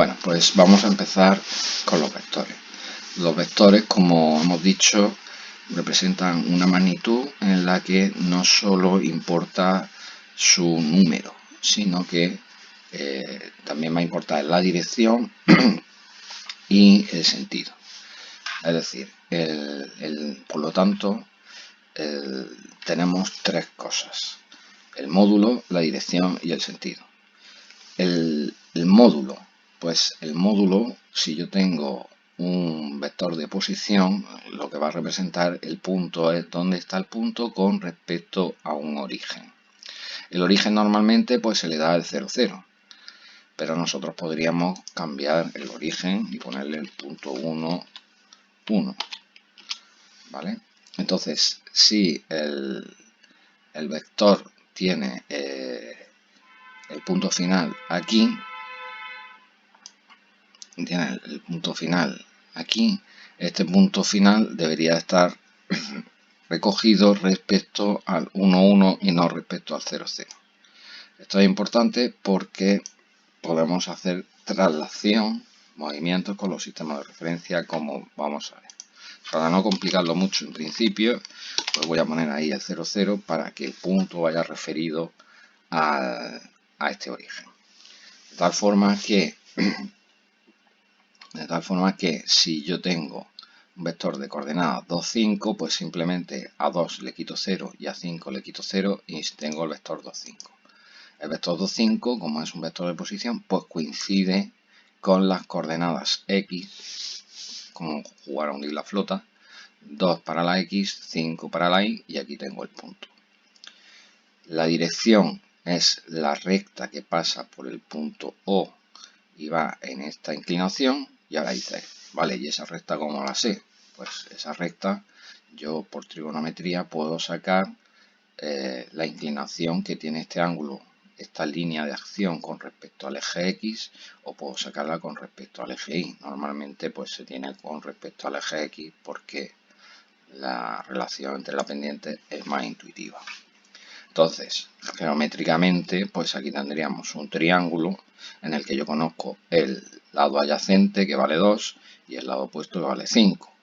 Bueno, pues vamos a empezar con los vectores. Los vectores, como hemos dicho, representan una magnitud en la que no solo importa su número, sino que también va a importar la dirección y el sentido. Es decir, por lo tanto, tenemos tres cosas: el módulo, la dirección y el sentido. El módulo, pues el módulo, si yo tengo un vector de posición, lo que va a representar el punto es dónde está el punto con respecto a un origen. El origen normalmente pues se le da el 0, 0, pero nosotros podríamos cambiar el origen y ponerle el punto 1, 1, ¿vale? Entonces, si el vector tiene el punto final aquí, tiene el punto final aquí, este punto final debería estar recogido respecto al 1, 1 y no respecto al 0, 0. Esto es importante porque podemos hacer traslación, movimientos con los sistemas de referencia, como vamos a ver. Para no complicarlo mucho en principio, pues voy a poner ahí el 0, 0 para que el punto vaya referido a este origen. De tal forma que si yo tengo un vector de coordenadas 2, 5, pues simplemente a 2 le quito 0 y a 5 le quito 0 y tengo el vector 2, 5. El vector 2, 5, como es un vector de posición, pues coincide con las coordenadas x, como jugar a hundir la flota, 2 para la x, 5 para la y, y aquí tengo el punto. La dirección es la recta que pasa por el punto O y va en esta inclinación. Y ahora dice, vale, ¿y esa recta cómo la sé? Pues esa recta yo por trigonometría puedo sacar la inclinación que tiene este ángulo, esta línea de acción con respecto al eje X, o puedo sacarla con respecto al eje Y. Normalmente pues se tiene con respecto al eje X porque la relación entre la pendiente es más intuitiva. Entonces, geométricamente, pues aquí tendríamos un triángulo en el que yo conozco el lado adyacente, que vale 2, y el lado opuesto, que vale 5.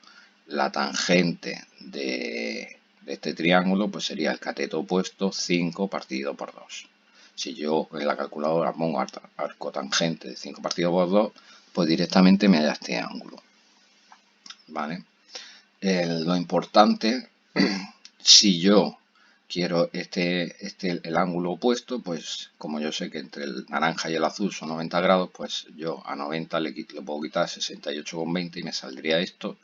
La tangente de este triángulo pues sería el cateto opuesto, 5 partido por 2. Si yo en la calculadora pongo arco tangente de 5 partido por 2, pues directamente me da este ángulo, ¿vale? Lo importante, si yo quiero el ángulo opuesto, pues como yo sé que entre el naranja y el azul son 90 grados, pues yo a 90 le puedo quitar 68,20 y me saldría esto.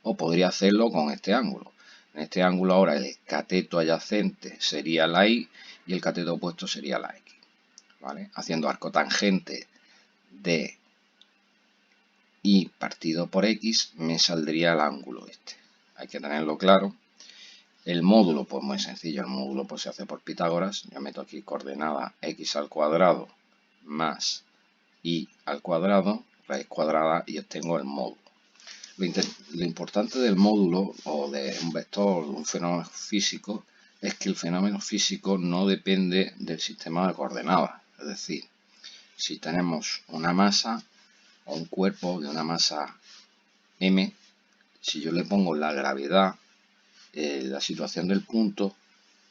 O podría hacerlo con este ángulo. En este ángulo ahora el cateto adyacente sería la y el cateto opuesto sería la x, ¿vale? Haciendo arco tangente de y partido por x me saldría el ángulo este. Hay que tenerlo claro. El módulo, pues muy sencillo, el módulo pues se hace por Pitágoras. Yo meto aquí coordenada x al cuadrado más y al cuadrado, raíz cuadrada, y obtengo el módulo. Lo importante del módulo o de un vector, un fenómeno físico, es que el fenómeno físico no depende del sistema de coordenadas. Es decir, si tenemos una masa o un cuerpo de una masa m, si yo le pongo la gravedad, la situación del punto,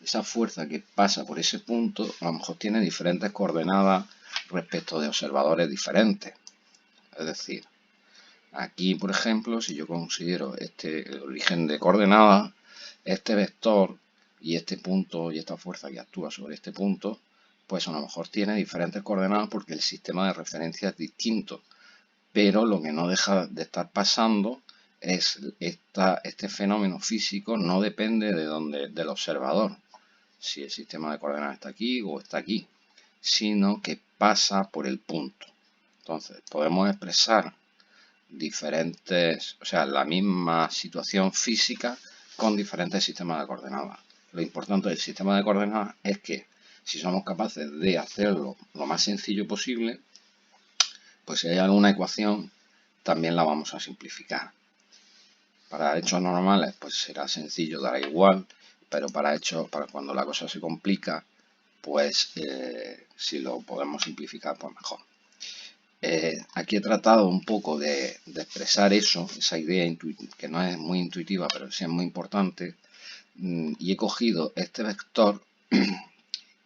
esa fuerza que pasa por ese punto a lo mejor tiene diferentes coordenadas respecto de observadores diferentes. Es decir, aquí, por ejemplo, si yo considero el origen de coordenadas, este vector y este punto y esta fuerza que actúa sobre este punto, pues a lo mejor tiene diferentes coordenadas porque el sistema de referencia es distinto. Pero lo que no deja de estar pasando es este fenómeno físico no depende del observador, si el sistema de coordenadas está aquí o está aquí, sino que pasa por el punto. Entonces, podemos expresar la misma situación física con diferentes sistemas de coordenadas. Lo importante del sistema de coordenadas es que si somos capaces de hacerlo lo más sencillo posible, pues si hay alguna ecuación también la vamos a simplificar. Para hechos normales pues será sencillo, dará igual, pero para cuando la cosa se complica, pues si lo podemos simplificar pues mejor. aquí he tratado un poco de expresar eso, esa idea que no es muy intuitiva, pero sí es muy importante. Y he cogido este vector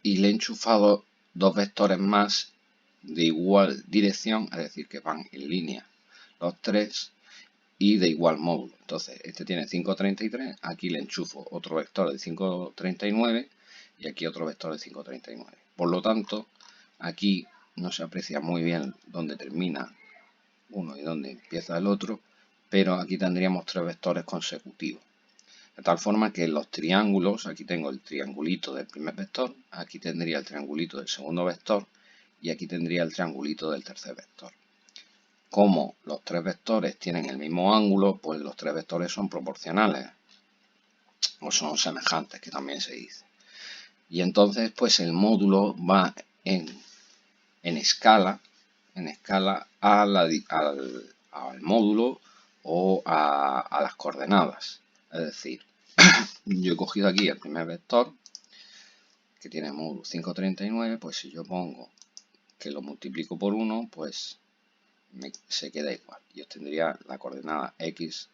y le he enchufado dos vectores más de igual dirección, es decir, que van en línea los tres y de igual módulo. Entonces, este tiene 533, aquí le enchufo otro vector de 539 y aquí otro vector de 539. Por lo tanto, aquí no se aprecia muy bien dónde termina uno y dónde empieza el otro, pero aquí tendríamos tres vectores consecutivos. De tal forma que los triángulos, aquí tengo el triangulito del primer vector, aquí tendría el triangulito del segundo vector y aquí tendría el triangulito del tercer vector. Como los tres vectores tienen el mismo ángulo, pues los tres vectores son proporcionales o son semejantes, que también se dice. Y entonces, pues el módulo va en escala al módulo o a las coordenadas. Es decir, yo he cogido aquí el primer vector, que tiene módulo 539, pues si yo pongo que lo multiplico por 1, pues se queda igual. Yo tendría la coordenada x,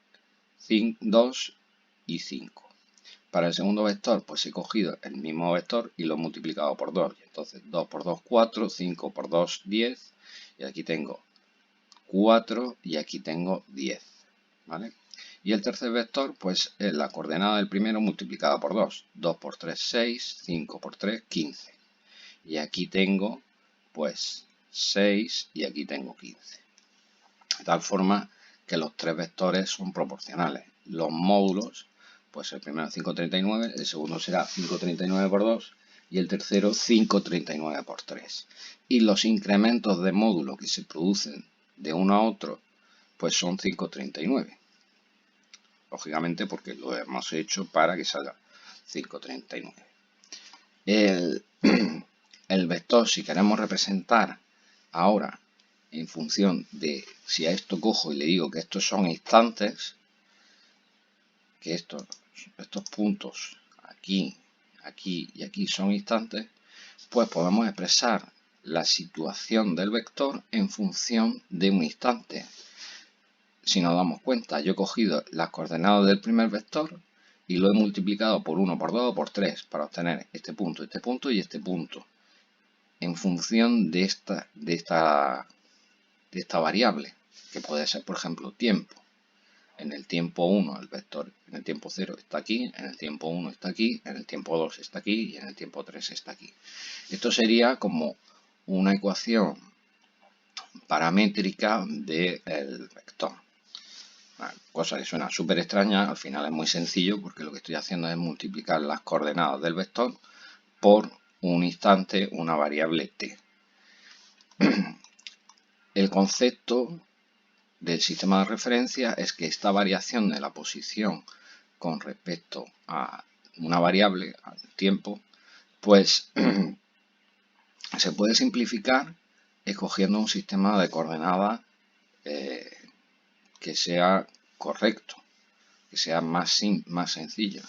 2 y 5. Para el segundo vector, pues he cogido el mismo vector y lo he multiplicado por 2. Entonces, 2 por 2, 4, 5 por 2, 10. Y aquí tengo 4 y aquí tengo 10. ¿Vale? Y el tercer vector, pues es la coordenada del primero multiplicada por 2. 2 por 3, 6. 5 por 3, 15. Y aquí tengo, pues, 6 y aquí tengo 15. De tal forma que los tres vectores son proporcionales. Los módulos, pues el primero 539, el segundo será 539 por 2 y el tercero 539 por 3. Y los incrementos de módulo que se producen de uno a otro, pues son 539. Lógicamente porque lo hemos hecho para que salga 539. El vector, si queremos representar ahora en función de si a esto cojo y le digo que estos son instantes, que estos puntos aquí, aquí y aquí son instantes, pues podemos expresar la situación del vector en función de un instante. Si nos damos cuenta, yo he cogido las coordenadas del primer vector y lo he multiplicado por 1, por 2 o por 3 para obtener este punto y este punto en función de esta variable, que puede ser, por ejemplo, tiempo. En el tiempo 1 el vector en el tiempo 0 está aquí, en el tiempo 1 está aquí, en el tiempo 2 está aquí y en el tiempo 3 está aquí. Esto sería como una ecuación paramétrica del vector. Una cosa que suena súper extraña, al final es muy sencillo porque lo que estoy haciendo es multiplicar las coordenadas del vector por un instante, una variable t. El concepto del sistema de referencia es que esta variación de la posición con respecto a una variable, al tiempo, pues se puede simplificar escogiendo un sistema de coordenadas que sea correcto, que sea más sencillo.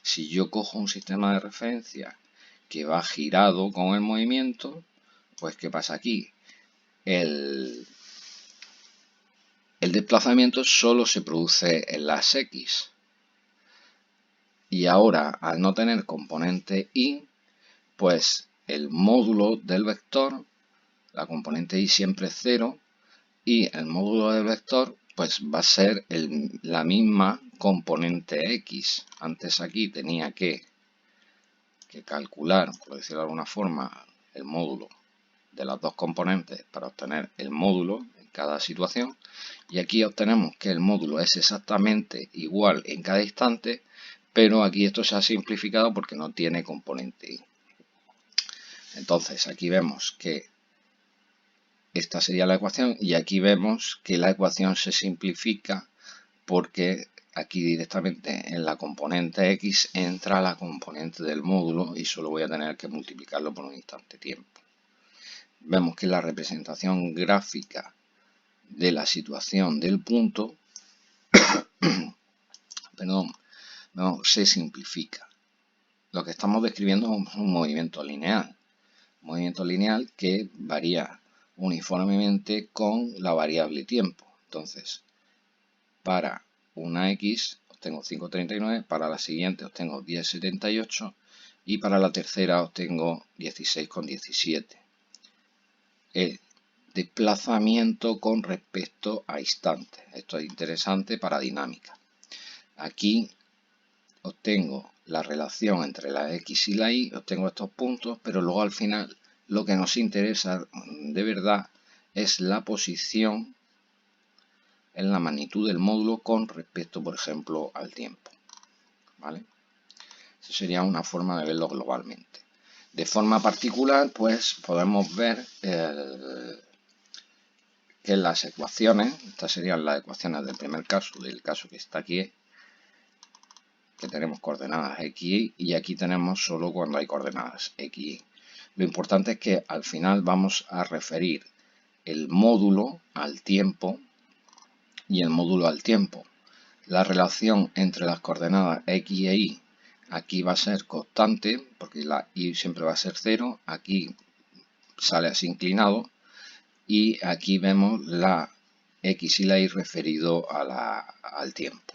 Si yo cojo un sistema de referencia que va girado con el movimiento, pues ¿qué pasa aquí? El desplazamiento solo se produce en las X. Y ahora, al no tener componente Y, pues el módulo del vector, la componente Y siempre es 0, y el módulo del vector pues va a ser la misma componente X. Antes aquí tenía que calcular, por decirlo de alguna forma, el módulo de las dos componentes para obtener el módulo en cada situación, y aquí obtenemos que el módulo es exactamente igual en cada instante, pero aquí esto se ha simplificado porque no tiene componente Y. Entonces aquí vemos que esta sería la ecuación y aquí vemos que la ecuación se simplifica porque aquí directamente en la componente X entra la componente del módulo y solo voy a tener que multiplicarlo por un instante tiempo. Vemos que la representación gráfica de la situación del punto se simplifica. Lo que estamos describiendo es un movimiento lineal. Un movimiento lineal que varía uniformemente con la variable tiempo. Entonces, para una X obtengo 5,39, para la siguiente obtengo 10,78 y para la tercera obtengo 16,17. El desplazamiento con respecto a instantes. Esto es interesante para dinámica. Aquí obtengo la relación entre la X y la Y, obtengo estos puntos, pero luego al final lo que nos interesa de verdad es la posición en la magnitud del módulo con respecto, por ejemplo, al tiempo. ¿Vale? Esa sería una forma de verlo globalmente. De forma particular, pues podemos ver que las ecuaciones, estas serían las ecuaciones del primer caso, del caso que está aquí, que tenemos coordenadas x, y aquí tenemos solo cuando hay coordenadas x, y. Lo importante es que al final vamos a referir el módulo al tiempo y el módulo al tiempo. La relación entre las coordenadas x e y aquí va a ser constante, porque la y siempre va a ser 0, aquí sale así inclinado, y aquí vemos la x y la y referido al tiempo.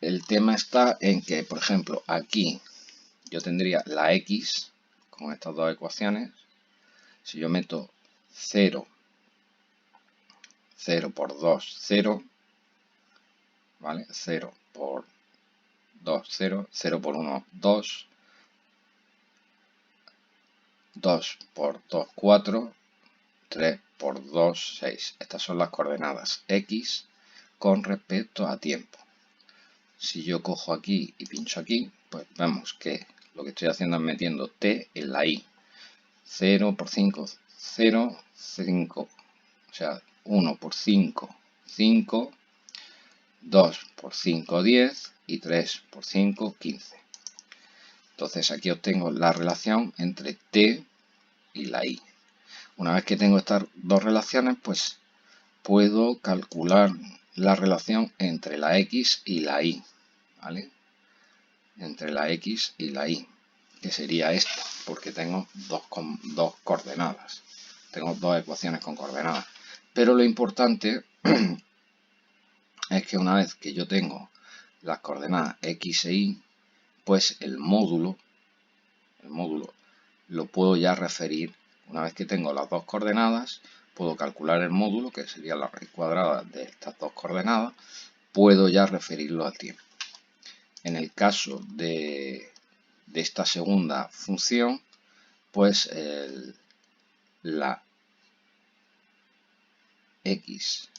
El tema está en que, por ejemplo, aquí yo tendría la x con estas dos ecuaciones. Si yo meto 0, 0 por 2, 0, ¿vale? 0 por 2, 0, 0 por 1, 2, 2 por 2, 4, 3 por 2, 6. Estas son las coordenadas x con respecto a tiempo. Si yo cojo aquí y pincho aquí, pues vemos que lo que estoy haciendo es metiendo t en la y. 0 por 5, 0, 5, o sea, 1 por 5, 5, 2 por 5, 10 y 3 por 5, 15. Entonces aquí obtengo la relación entre t y la y. Una vez que tengo estas dos relaciones, pues puedo calcular la relación entre la x y la y, ¿vale? Entre la x y la y, que sería esta, porque tengo dos coordenadas, tengo dos ecuaciones con coordenadas. Pero lo importante es que una vez que yo tengo las coordenadas x e y, pues el módulo lo puedo ya referir. Una vez que tengo las dos coordenadas, puedo calcular el módulo, que sería la raíz cuadrada de estas dos coordenadas, puedo ya referirlo al tiempo. En el caso de esta segunda función, pues la x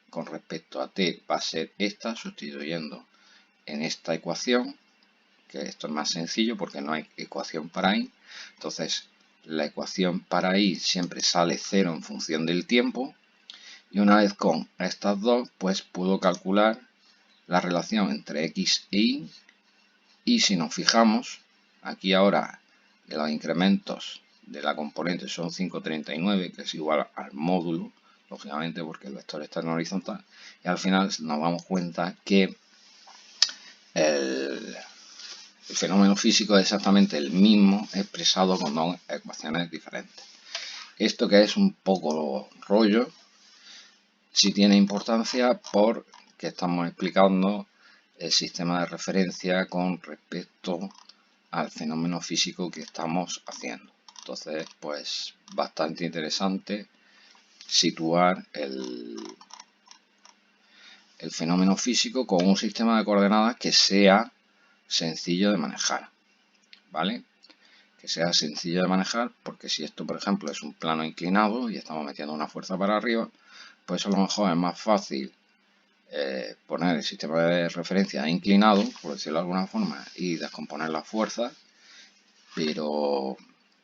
con respecto a t va a ser esta, sustituyendo en esta ecuación, que esto es más sencillo porque no hay ecuación para y. Entonces la ecuación para y siempre sale 0 en función del tiempo, y una vez con estas dos, pues puedo calcular la relación entre x e y. Y si nos fijamos, aquí ahora los incrementos de la componente son 5,39, que es igual al módulo, lógicamente porque el vector está en horizontal, y al final nos damos cuenta que el fenómeno físico es exactamente el mismo expresado con dos ecuaciones diferentes. Esto que es un poco rollo, sí tiene importancia porque estamos explicando el sistema de referencia con respecto al fenómeno físico que estamos haciendo. Entonces, pues bastante interesante situar el fenómeno físico con un sistema de coordenadas que sea sencillo de manejar, ¿vale? Que sea sencillo de manejar, porque si esto, por ejemplo, es un plano inclinado y estamos metiendo una fuerza para arriba, pues a lo mejor es más fácil poner el sistema de referencia inclinado, por decirlo de alguna forma, y descomponer las fuerzas, pero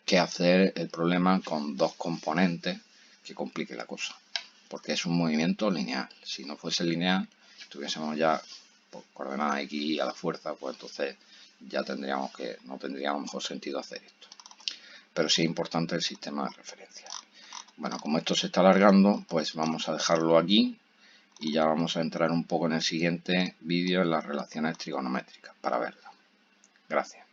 ¿qué hacer el problema con dos componentes que complique la cosa? Porque es un movimiento lineal. Si no fuese lineal, tuviésemos ya por coordenada x y a la fuerza, pues entonces ya no tendría a lo mejor sentido hacer esto. Pero sí es importante el sistema de referencia. Bueno, como esto se está alargando, pues vamos a dejarlo aquí y ya vamos a entrar un poco en el siguiente vídeo en las relaciones trigonométricas para verlo. Gracias.